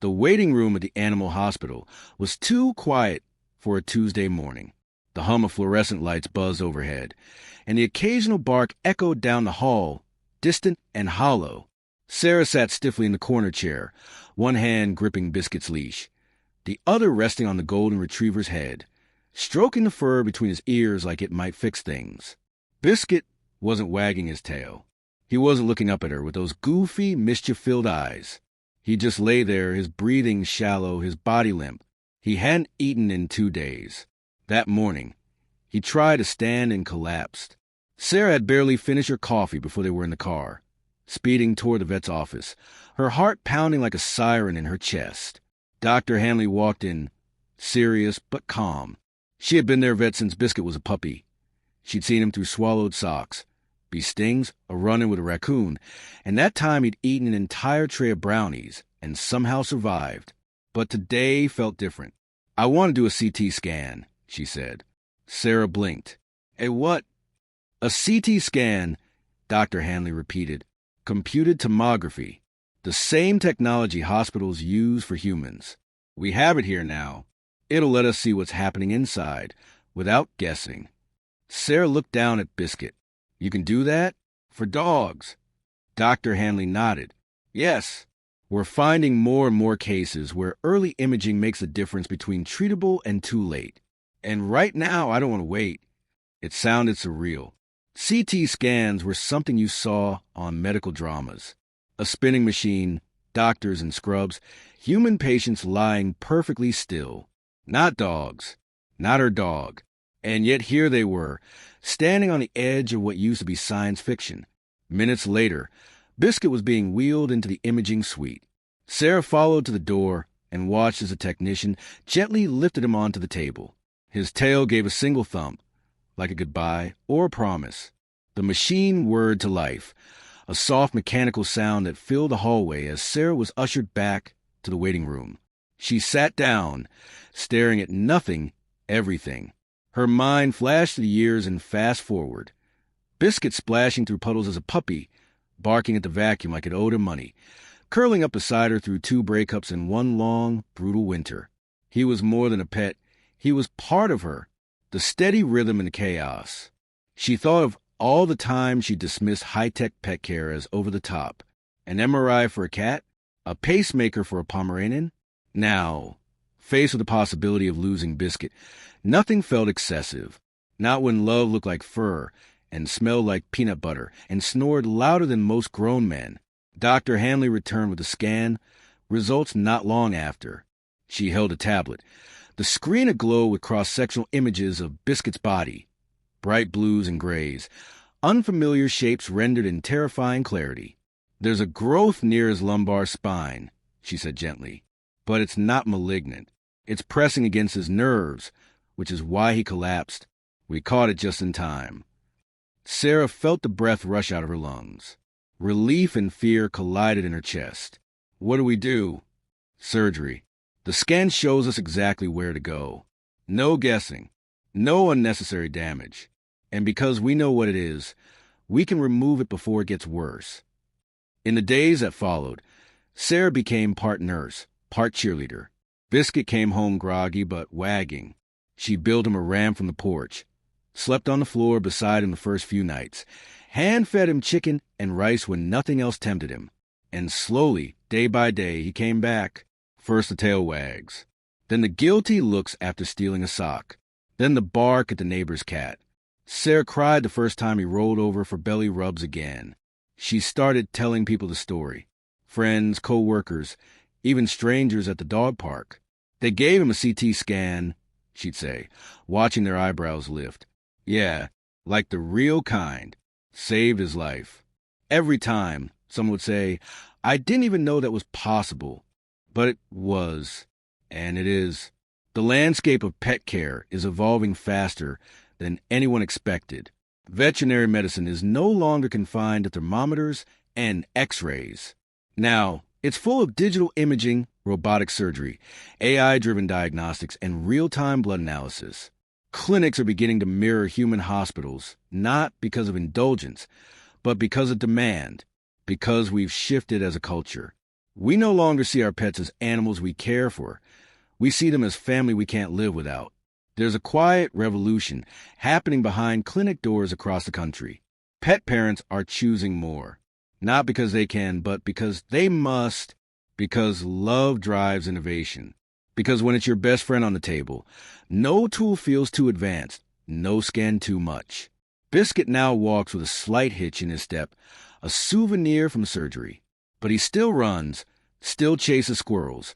The waiting room at the animal hospital was too quiet for a Tuesday morning. The hum of fluorescent lights buzzed overhead, and the occasional bark echoed down the hall, distant and hollow. Sarah sat stiffly in the corner chair, one hand gripping Biscuit's leash, the other resting on the golden retriever's head, stroking the fur between his ears like it might fix things. Biscuit wasn't wagging his tail. He wasn't looking up at her with those goofy, mischief-filled eyes. He just lay there, his breathing shallow, his body limp. He hadn't eaten in 2 days. That morning, he tried to stand and collapsed. Sarah had barely finished her coffee before they were in the car, speeding toward the vet's office, her heart pounding like a siren in her chest. Dr. Hanley walked in, serious but calm. She had been their vet since Biscuit was a puppy. She'd seen him through swallowed socks, bee stings, a run-in with a raccoon, and that time he'd eaten an entire tray of brownies and somehow survived. But today felt different. "I want to do a CT scan," she said. Sarah blinked. "A what?" "A CT scan," Dr. Hanley repeated. "Computed tomography. The same technology hospitals use for humans. We have it here now. It'll let us see what's happening inside, without guessing." Sarah looked down at Biscuit. "You can do that? For dogs?" Dr. Hanley nodded. "Yes. We're finding more and more cases where early imaging makes a difference between treatable and too late. And right now, I don't want to wait." It sounded surreal. CT scans were something you saw on medical dramas. A spinning machine, doctors in scrubs, human patients lying perfectly still. Not dogs. Not her dog. And yet here they were, standing on the edge of what used to be science fiction. Minutes later, Biscuit was being wheeled into the imaging suite. Sarah followed to the door and watched as a technician gently lifted him onto the table. His tail gave a single thump, like a goodbye or a promise. The machine whirred to life, a soft mechanical sound that filled the hallway as Sarah was ushered back to the waiting room. She sat down, staring at nothing, everything. Her mind flashed through the years and fast forward. Biscuit splashing through puddles as a puppy, barking at the vacuum like it owed her money, curling up beside her through 2 breakups in one long, brutal winter. He was more than a pet. He was part of her, the steady rhythm in the chaos. She thought of all the time she dismissed high-tech pet care as over the top. An MRI for a cat? A pacemaker for a Pomeranian? Now, faced with the possibility of losing Biscuit, nothing felt excessive. Not when love looked like fur and smelled like peanut butter and snored louder than most grown men. Dr. Hanley returned with a scan, results not long after. She held a tablet, the screen aglow with cross-sectional images of Biscuit's body, bright blues and grays, unfamiliar shapes rendered in terrifying clarity. "There's a growth near his lumbar spine," she said gently, "but it's not malignant. It's pressing against his nerves, which is why he collapsed. We caught it just in time." Sarah felt the breath rush out of her lungs. Relief and fear collided in her chest. "What do we do?" "Surgery. The scan shows us exactly where to go. No guessing. No unnecessary damage. And because we know what it is, we can remove it before it gets worse." In the days that followed, Sarah became part nurse, part cheerleader. Biscuit came home groggy but wagging. She built him a ram from the porch, slept on the floor beside him the first few nights, hand-fed him chicken and rice when nothing else tempted him. And slowly, day by day, he came back. First the tail wags, then the guilty looks after stealing a sock, then the bark at the neighbor's cat. Sarah cried the first time he rolled over for belly rubs again. She started telling people the story. Friends, co-workers, even strangers at the dog park. "They gave him a CT scan," she'd say, watching their eyebrows lift. "Yeah, like the real kind. Saved his life." Every time, someone would say, "I didn't even know that was possible." But it was, and it is. The landscape of pet care is evolving faster than anyone expected. Veterinary medicine is no longer confined to thermometers and x-rays. Now, it's full of digital imaging, robotic surgery, AI-driven diagnostics, and real-time blood analysis. Clinics are beginning to mirror human hospitals, not because of indulgence, but because of demand, because we've shifted as a culture. We no longer see our pets as animals we care for. We see them as family we can't live without. There's a quiet revolution happening behind clinic doors across the country. Pet parents are choosing more. Not because they can, but because they must. Because love drives innovation. Because when it's your best friend on the table, no tool feels too advanced, no scan too much. Biscuit now walks with a slight hitch in his step, a souvenir from surgery. But he still runs, still chases squirrels,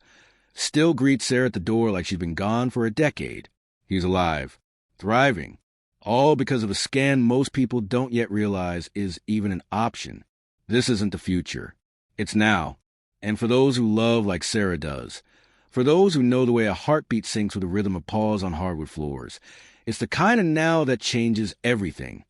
still greets Sarah at the door like she's been gone for a decade. He's alive, thriving, all because of a scan most people don't yet realize is even an option. This isn't the future. It's now. And for those who love like Sarah does, for those who know the way a heartbeat syncs with the rhythm of paws on hardwood floors, it's the kind of now that changes everything.